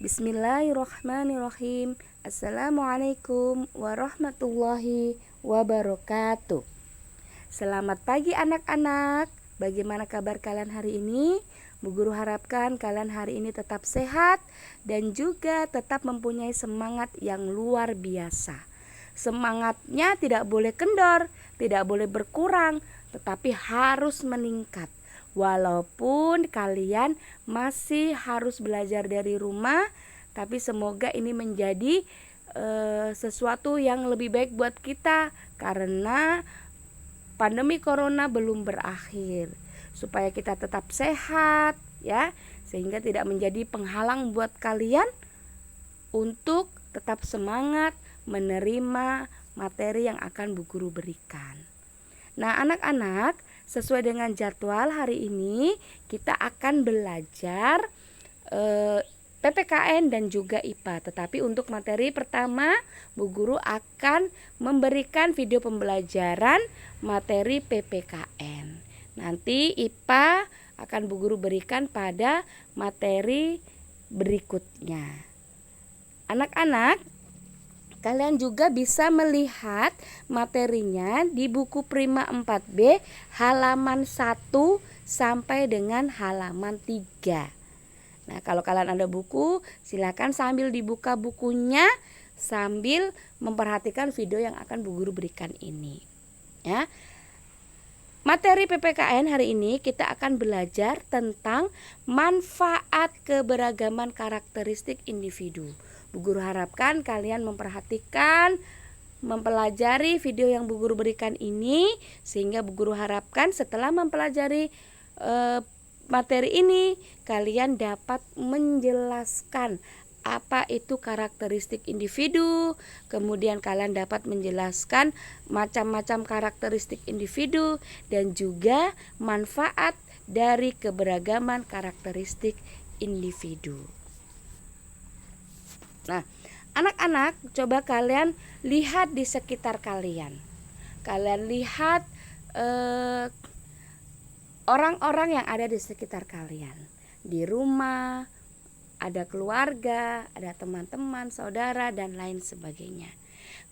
Bismillahirrahmanirrahim. Assalamualaikum warahmatullahi wabarakatuh. Selamat pagi anak-anak. Bagaimana kabar kalian hari ini? Bu Guru harapkan kalian hari ini tetap sehat dan juga tetap mempunyai semangat yang luar biasa. Semangatnya tidak boleh kendor, tidak boleh berkurang, tetapi harus meningkat. Walaupun kalian masih harus belajar dari rumah, tapi semoga ini menjadi sesuatu yang lebih baik buat kita karena pandemi corona belum berakhir. Supaya kita tetap sehat ya, sehingga tidak menjadi penghalang buat kalian untuk tetap semangat menerima materi yang akan Bu Guru berikan. Nah, anak-anak, sesuai dengan jadwal hari ini kita akan belajar PPKN dan juga IPA. Tetapi untuk materi pertama, Bu Guru akan memberikan video pembelajaran materi PPKN. Nanti IPA akan Bu Guru berikan pada materi berikutnya. Anak-anak, kalian juga bisa melihat materinya di buku Prima 4B halaman 1 sampai dengan halaman 3. Nah, kalau kalian ada buku, silakan sambil dibuka bukunya sambil memperhatikan video yang akan Bu Guru berikan ini. Ya. Materi PPKN hari ini kita akan belajar tentang manfaat keberagaman karakteristik individu. Bu Guru harapkan kalian memperhatikan, mempelajari video yang Bu Guru berikan ini, sehingga Bu Guru harapkan setelah mempelajari materi ini kalian dapat menjelaskan apa itu karakteristik individu, kemudian kalian dapat menjelaskan macam-macam karakteristik individu dan juga manfaat dari keberagaman karakteristik individu. Nah, anak-anak, coba kalian lihat di sekitar kalian. Kalian lihat orang-orang yang ada di sekitar kalian. Di rumah, ada keluarga, ada teman-teman, saudara, dan lain sebagainya.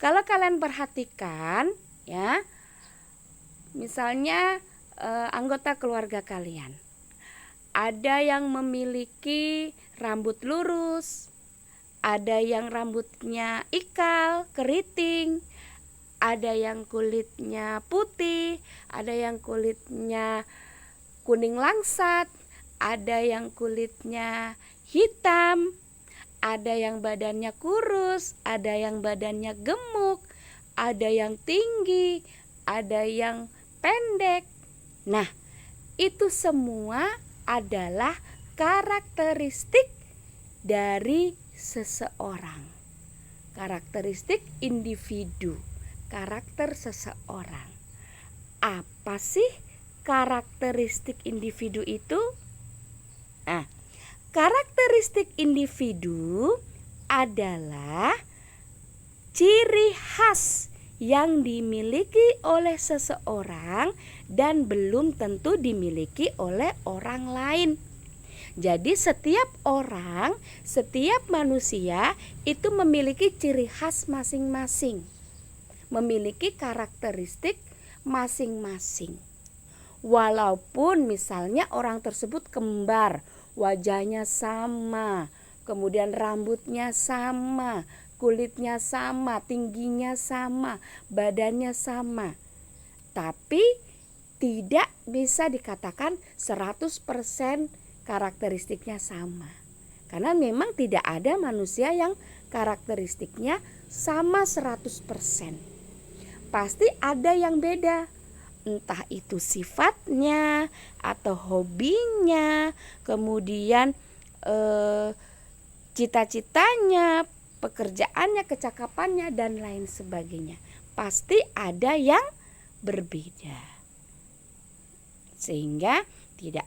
Kalau kalian perhatikan, ya, misalnya anggota keluarga kalian. Ada yang memiliki rambut lurus, ada yang rambutnya ikal, keriting, ada yang kulitnya putih, ada yang kulitnya kuning langsat, ada yang kulitnya hitam, ada yang badannya kurus, ada yang badannya gemuk, ada yang tinggi, ada yang pendek. Nah, itu semua adalah karakteristik dari seseorang, karakteristik individu, karakter seseorang. Apa sih karakteristik individu itu? Nah, karakteristik individu adalah ciri khas yang dimiliki oleh seseorang dan belum tentu dimiliki oleh orang lain. Jadi setiap orang, setiap manusia itu memiliki ciri khas masing-masing, memiliki karakteristik masing-masing. Walaupun misalnya orang tersebut kembar, wajahnya sama, kemudian rambutnya sama, kulitnya sama, tingginya sama, badannya sama, tapi tidak bisa dikatakan 100% karakteristiknya sama. Karena memang tidak ada manusia yang karakteristiknya sama 100%. Pasti ada yang beda. Entah itu sifatnya atau hobinya, kemudian cita-citanya, pekerjaannya, kecakapannya, dan lain sebagainya. Pasti ada yang berbeda. Sehingga tidak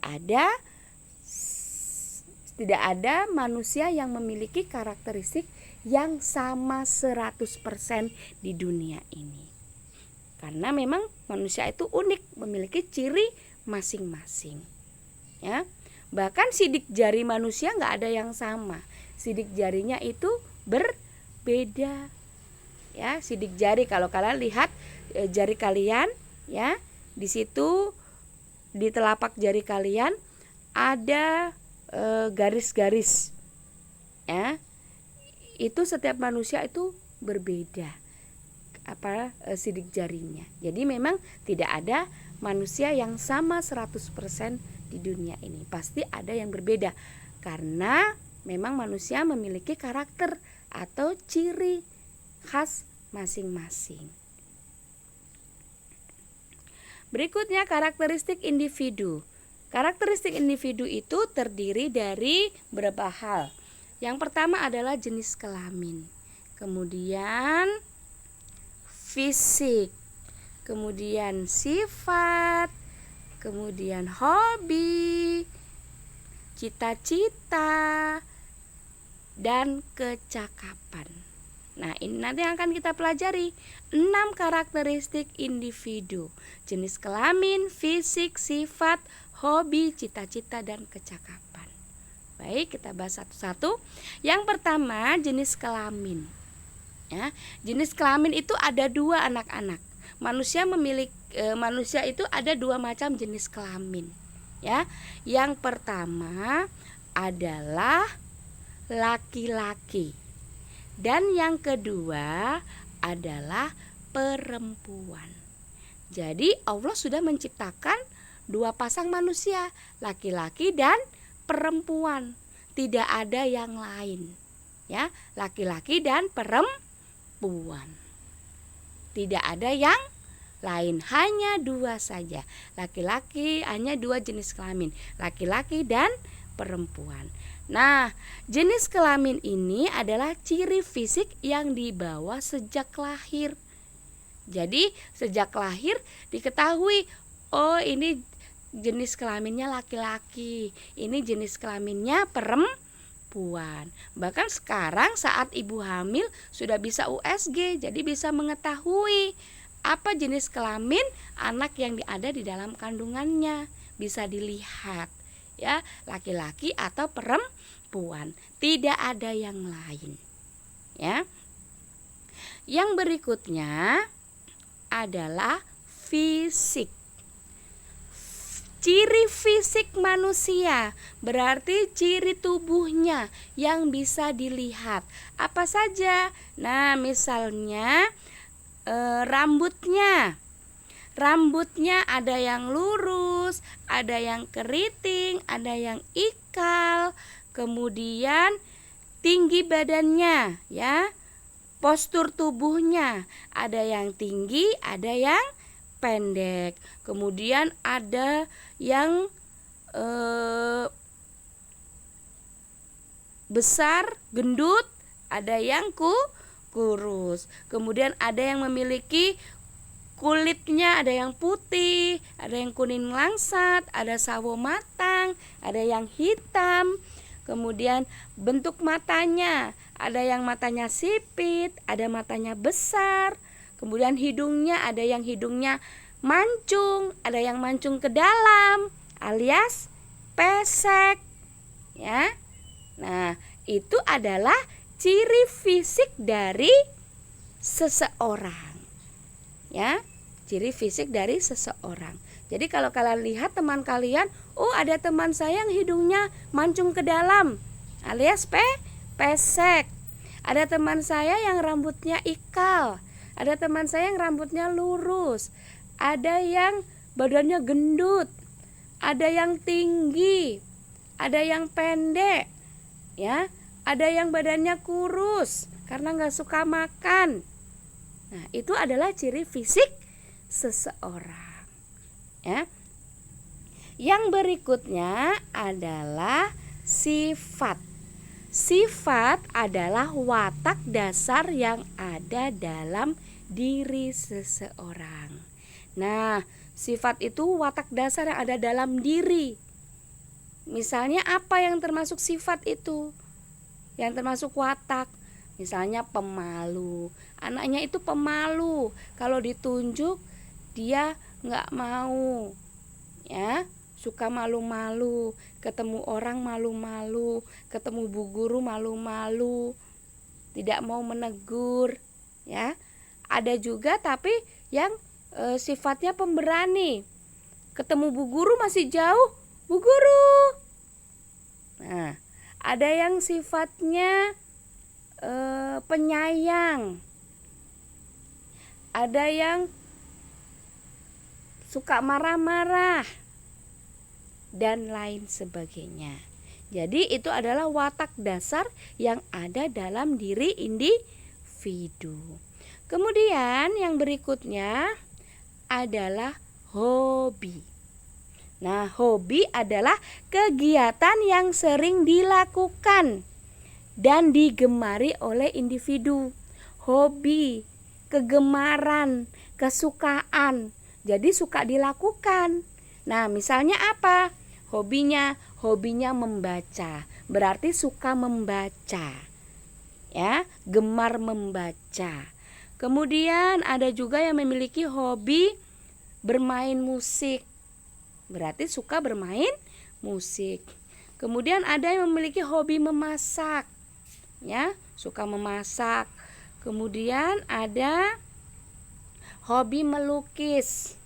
ada manusia yang memiliki karakteristik yang sama 100% di dunia ini. Karena memang manusia itu unik, memiliki ciri masing-masing. Ya. Bahkan sidik jari manusia nggak ada yang sama. sidik jarinya itu berbeda. Ya, sidik jari kalau kalian lihat jari kalian ya, di situ di telapak jari kalian ada garis-garis. Ya. Itu setiap manusia itu berbeda sidik jarinya. Jadi memang tidak ada manusia yang sama 100% di dunia ini. Pasti ada yang berbeda karena memang manusia memiliki karakter atau ciri khas masing-masing. Berikutnya karakteristik individu. Karakteristik individu itu terdiri dari beberapa hal. Yang pertama adalah jenis kelamin, kemudian fisik, kemudian sifat, kemudian hobi, cita-cita, dan kecakapan. Nah, ini nanti akan kita pelajari 6 karakteristik individu: jenis kelamin, fisik, sifat, hobi, cita-cita, dan kecakapan. Baik, kita bahas satu-satu. Yang pertama, jenis kelamin. Ya, jenis kelamin itu ada 2 anak-anak. Manusia itu ada 2 macam jenis kelamin. Ya, yang pertama adalah laki-laki. Dan yang kedua adalah perempuan. Jadi Allah sudah menciptakan 2 pasang manusia, laki-laki dan perempuan. Tidak ada yang lain. Ya, laki-laki dan perempuan. Tidak ada yang lain, hanya 2 saja. Laki-laki, hanya 2 jenis kelamin, laki-laki dan perempuan. Nah, jenis kelamin ini adalah ciri fisik yang dibawa sejak lahir. Jadi sejak lahir diketahui, oh ini jenis kelaminnya laki-laki, ini jenis kelaminnya perempuan. Bahkan sekarang saat ibu hamil sudah bisa USG, jadi bisa mengetahui apa jenis kelamin anak yang ada di dalam kandungannya. Bisa dilihat ya, laki-laki atau perempuan, tidak ada yang lain. Ya. Yang berikutnya adalah fisik. Ciri fisik manusia berarti ciri tubuhnya yang bisa dilihat. Apa saja? Nah, misalnya rambutnya. Rambutnya ada yang lurus, ada yang keriting, ada yang ikal. Kemudian tinggi badannya, ya. Postur tubuhnya, ada yang tinggi, ada yang pendek. Kemudian ada yang besar, gendut, ada yang kurus. Kemudian ada yang memiliki kulitnya, ada yang putih, ada yang kuning langsat, ada sawo matang, ada yang hitam. Kemudian bentuk matanya, ada yang matanya sipit, ada matanya besar. Kemudian hidungnya, ada yang hidungnya mancung, ada yang mancung ke dalam alias pesek. Ya. Nah, itu adalah ciri fisik dari seseorang. Ya, ciri fisik dari seseorang. Jadi kalau kalian lihat teman kalian, oh ada teman saya yang hidungnya mancung ke dalam alias pesek. Ada teman saya yang rambutnya ikal. Ada teman saya yang rambutnya lurus. Ada yang badannya gendut. Ada yang tinggi. Ada yang pendek. Ya, ada yang badannya kurus karena nggak suka makan. Nah, itu adalah ciri fisik seseorang. Ya. Yang berikutnya adalah sifat. Sifat adalah watak dasar yang ada dalam diri seseorang. Nah, sifat itu watak dasar yang ada dalam diri. Misalnya apa yang termasuk sifat itu? Yang termasuk watak. Misalnya pemalu. Anaknya itu pemalu. Kalau ditunjuk dia nggak mau. Ya, suka malu-malu, ketemu orang malu-malu, ketemu bu guru malu-malu, tidak mau menegur, ya. Ada juga tapi yang sifatnya pemberani. Ketemu bu guru masih jauh, bu guru. Nah, ada yang sifatnya penyayang. Ada yang suka marah-marah dan lain sebagainya. Jadi itu adalah watak dasar yang ada dalam diri individu. Kemudian yang berikutnya adalah hobi. Nah, hobi adalah kegiatan yang sering dilakukan dan digemari oleh individu. Hobi, kegemaran, kesukaan. Jadi suka dilakukan. Nah, misalnya apa? Hobinya membaca. Berarti suka membaca. Ya, gemar membaca. Kemudian ada juga yang memiliki hobi bermain musik. Berarti suka bermain musik. Kemudian ada yang memiliki hobi memasak. Ya, suka memasak. Kemudian ada hobi melukis.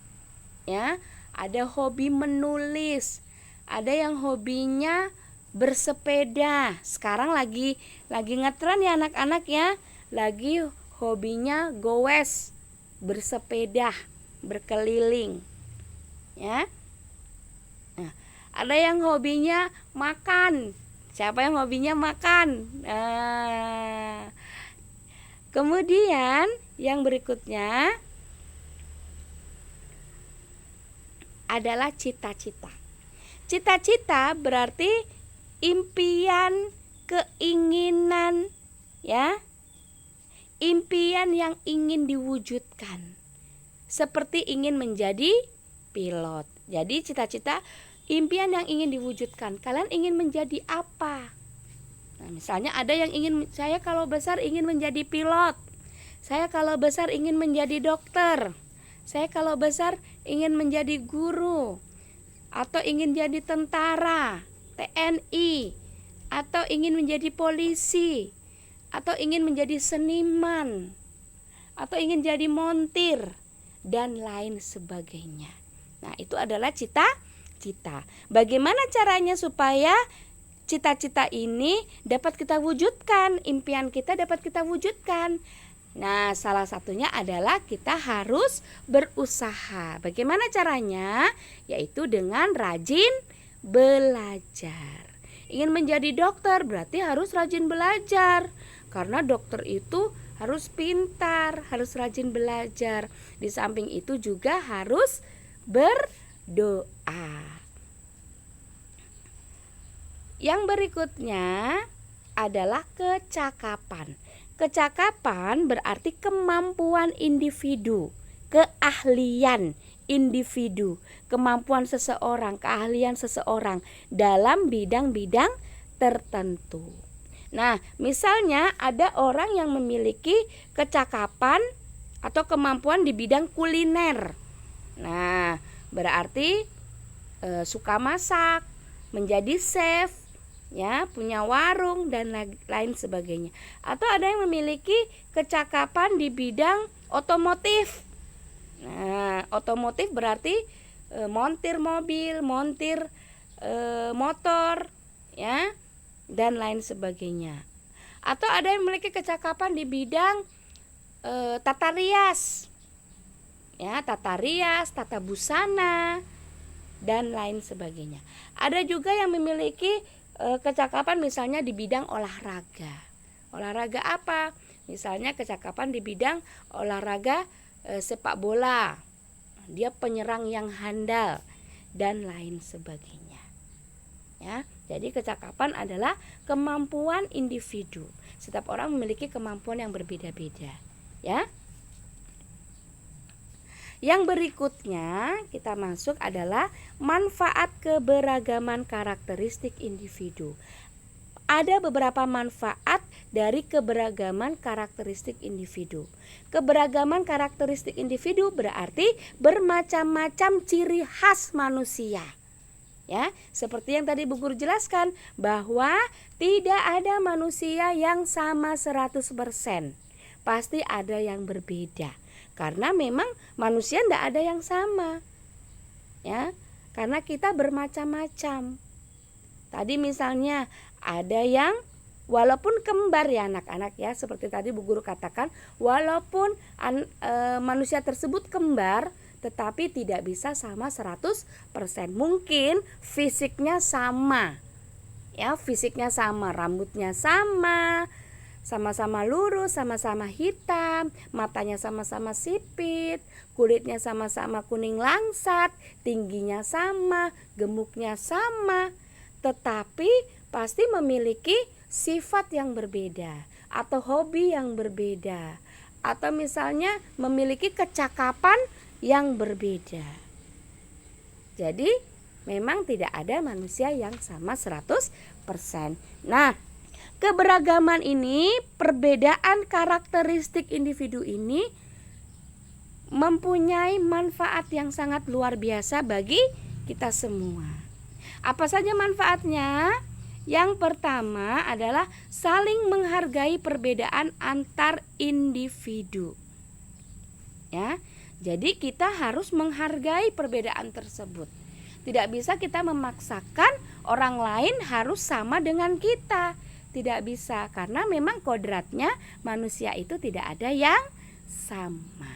Ya, ada hobi menulis. Ada yang hobinya bersepeda. Sekarang lagi ngetren ya anak-anak ya. Lagi hobinya goes, bersepeda, berkeliling. Ya. Nah, ada yang hobinya makan. Siapa yang hobinya makan? Kemudian yang berikutnya adalah cita-cita. Cita-cita berarti impian, keinginan, ya. Impian yang ingin diwujudkan. Seperti ingin menjadi pilot. Jadi cita-cita, impian yang ingin diwujudkan. Kalian ingin menjadi apa? Nah, misalnya ada yang ingin, saya kalau besar ingin menjadi pilot. Saya kalau besar ingin menjadi dokter. Saya kalau besar ingin menjadi guru. Atau ingin jadi tentara, TNI. Atau ingin menjadi polisi. Atau ingin menjadi seniman. Atau ingin jadi montir. Dan lain sebagainya. Nah, itu adalah cita-cita. Bagaimana caranya supaya cita-cita ini dapat kita wujudkan, impian kita dapat kita wujudkan? Nah, salah satunya adalah kita harus berusaha. Bagaimana caranya? Yaitu dengan rajin belajar. Ingin menjadi dokter berarti harus rajin belajar. Karena dokter itu harus pintar, harus rajin belajar. Di samping itu juga harus berdoa. Yang berikutnya adalah kecakapan. Kecakapan berarti kemampuan individu, keahlian individu, kemampuan seseorang, keahlian seseorang dalam bidang-bidang tertentu. Nah, misalnya ada orang yang memiliki kecakapan atau kemampuan di bidang kuliner. Nah, berarti suka masak, menjadi chef, ya, punya warung dan lain sebagainya. Atau ada yang memiliki kecakapan di bidang otomotif. Nah, otomotif berarti montir mobil, montir motor, ya, dan lain sebagainya. Atau ada yang memiliki kecakapan di bidang tata rias, ya, tata rias, tata busana, dan lain sebagainya. Ada juga yang memiliki kecakapan misalnya di bidang olahraga. Olahraga apa? Misalnya kecakapan di bidang olahraga sepak bola. Dia penyerang yang handal dan lain sebagainya. Ya, jadi kecakapan adalah kemampuan individu. Setiap orang memiliki kemampuan yang berbeda-beda, ya. Yang berikutnya kita masuk adalah manfaat keberagaman karakteristik individu. Ada beberapa manfaat dari keberagaman karakteristik individu. Keberagaman karakteristik individu berarti bermacam-macam ciri khas manusia. Ya, seperti yang tadi Bu Guru jelaskan bahwa tidak ada manusia yang sama 100%. Pasti ada yang berbeda. Karena memang manusia tidak ada yang sama. Ya, karena kita bermacam-macam. Tadi misalnya ada yang walaupun kembar ya anak-anak ya, seperti tadi Bu Guru katakan, walaupun manusia tersebut kembar, tetapi tidak bisa sama 100%. Mungkin fisiknya sama. Ya, fisiknya sama, rambutnya sama, sama-sama lurus, sama-sama hitam, matanya sama-sama sipit, kulitnya sama-sama kuning langsat, tingginya sama, gemuknya sama, tetapi pasti memiliki sifat yang berbeda atau hobi yang berbeda, atau misalnya memiliki kecakapan yang berbeda. Jadi memang tidak ada manusia yang sama 100%. Nah, keberagaman ini, perbedaan karakteristik individu ini mempunyai manfaat yang sangat luar biasa bagi kita semua. Apa saja manfaatnya? Yang pertama adalah saling menghargai perbedaan antar individu. Ya, jadi kita harus menghargai perbedaan tersebut. Tidak bisa kita memaksakan orang lain harus sama dengan kita. Tidak bisa, karena memang kodratnya manusia itu tidak ada yang sama.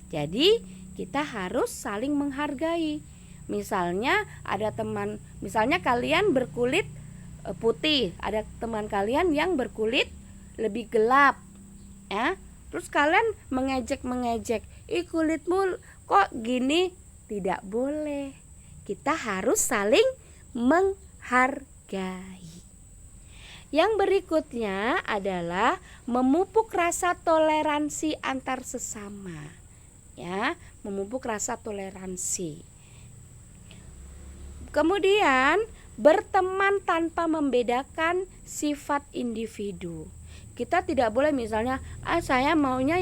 Jadi kita harus saling menghargai. Misalnya ada teman, misalnya kalian berkulit putih, ada teman kalian yang berkulit lebih gelap, ya. Terus kalian mengejek, "Ih, kulitmu kok gini?" Tidak boleh. Kita harus saling menghargai. Yang berikutnya adalah memupuk rasa toleransi antar sesama. Ya, memupuk rasa toleransi. Kemudian berteman tanpa membedakan sifat individu. Kita tidak boleh misalnya, saya maunya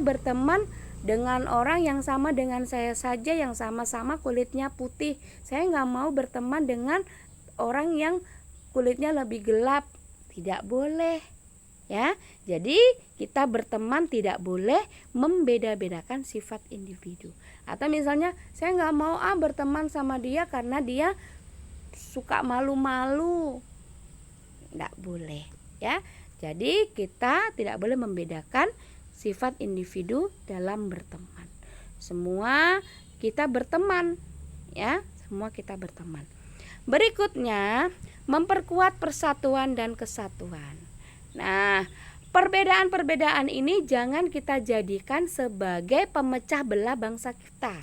berteman dengan orang yang sama dengan saya saja, yang sama-sama kulitnya putih. Saya nggak mau berteman dengan orang yang kulitnya lebih gelap. Tidak boleh, ya. Jadi kita berteman tidak boleh membeda-bedakan sifat individu. Atau misalnya saya nggak mau berteman sama dia karena dia suka malu-malu. Tidak boleh, ya. Jadi kita tidak boleh membedakan sifat individu dalam berteman. Semua kita berteman, ya. Semua kita berteman. Berikutnya, memperkuat persatuan dan kesatuan. Nah, perbedaan-perbedaan ini jangan kita jadikan sebagai pemecah belah bangsa kita,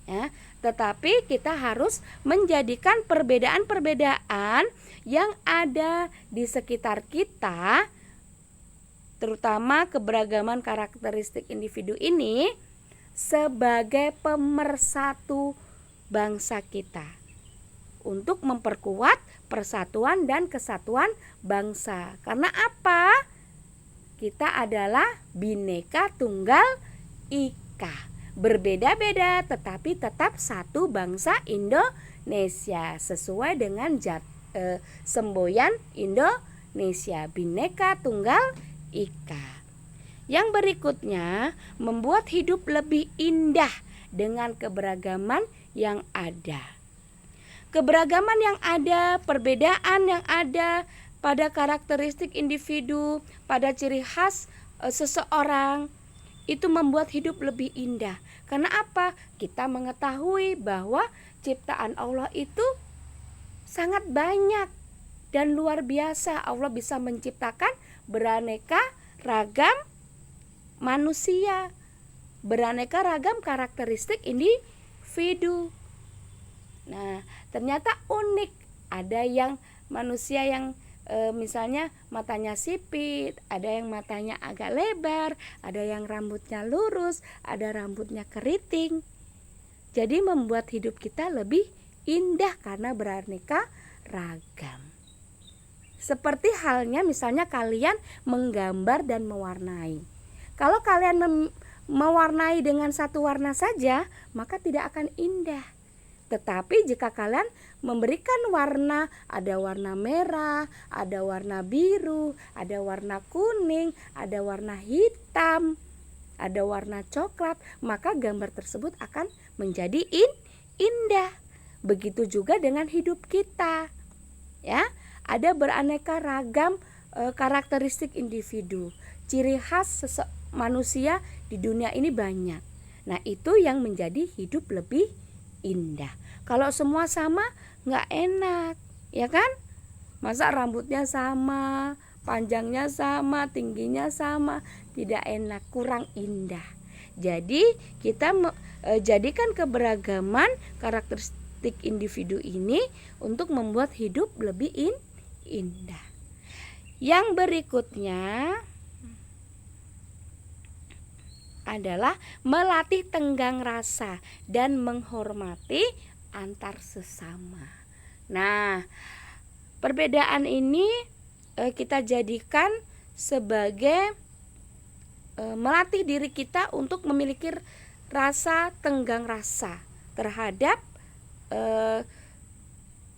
ya. Tetapi kita harus menjadikan perbedaan-perbedaan yang ada di sekitar kita, terutama keberagaman karakteristik individu ini, sebagai pemersatu bangsa kita, untuk memperkuat persatuan dan kesatuan bangsa. Karena apa? Kita adalah Bhinneka Tunggal Ika, berbeda-beda tetapi tetap satu bangsa Indonesia, sesuai dengan semboyan Indonesia, Bhinneka Tunggal Ika. Yang berikutnya, membuat hidup lebih indah dengan keberagaman yang ada. Keberagaman yang ada, perbedaan yang ada pada karakteristik individu, pada ciri khas seseorang, itu membuat hidup lebih indah. Karena apa? Kita mengetahui bahwa ciptaan Allah itu sangat banyak dan luar biasa. Allah bisa menciptakan beraneka ragam manusia, beraneka ragam karakteristik individu. Nah, ternyata unik. Ada yang manusia yang misalnya matanya sipit, ada yang matanya agak lebar, ada yang rambutnya lurus, ada rambutnya keriting. Jadi membuat hidup kita lebih indah karena beraneka ragam. Seperti halnya misalnya kalian menggambar dan mewarnai. Kalau kalian mewarnai dengan satu warna saja, maka tidak akan indah. Tetapi jika kalian memberikan warna, ada warna merah, ada warna biru, ada warna kuning, ada warna hitam, ada warna coklat, maka gambar tersebut akan menjadi indah. Begitu juga dengan hidup kita. Ya, ada beraneka ragam karakteristik individu. Ciri khas manusia di dunia ini banyak. Nah, itu yang menjadi hidup lebih indah. Kalau semua sama nggak enak, ya kan? Masa rambutnya sama, panjangnya sama, tingginya sama, tidak enak, kurang indah. Jadi kita jadikan keberagaman karakteristik individu ini untuk membuat hidup lebih indah. Yang berikutnya adalah melatih tenggang rasa dan menghormati antar sesama. Nah, perbedaan ini kita jadikan sebagai melatih diri kita untuk memiliki rasa tenggang rasa terhadap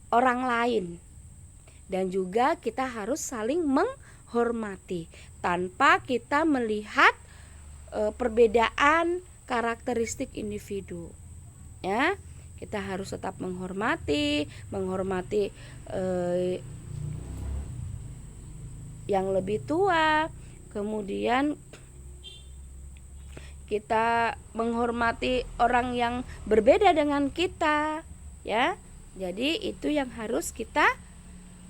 orang lain. Dan juga kita harus saling menghormati tanpa kita melihat perbedaan karakteristik individu. Ya, kita harus tetap menghormati yang lebih tua. Kemudian kita menghormati orang yang berbeda dengan kita, ya. Jadi itu yang harus kita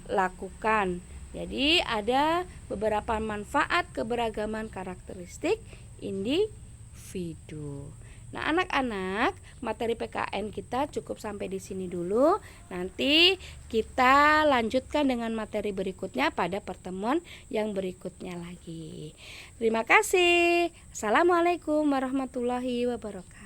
lakukan. Jadi ada beberapa manfaat keberagaman karakteristik individu. Nah, anak-anak, materi PKN kita cukup sampai di sini dulu. Nanti kita lanjutkan dengan materi berikutnya pada pertemuan yang berikutnya lagi. Terima kasih. Assalamualaikum warahmatullahi wabarakatuh.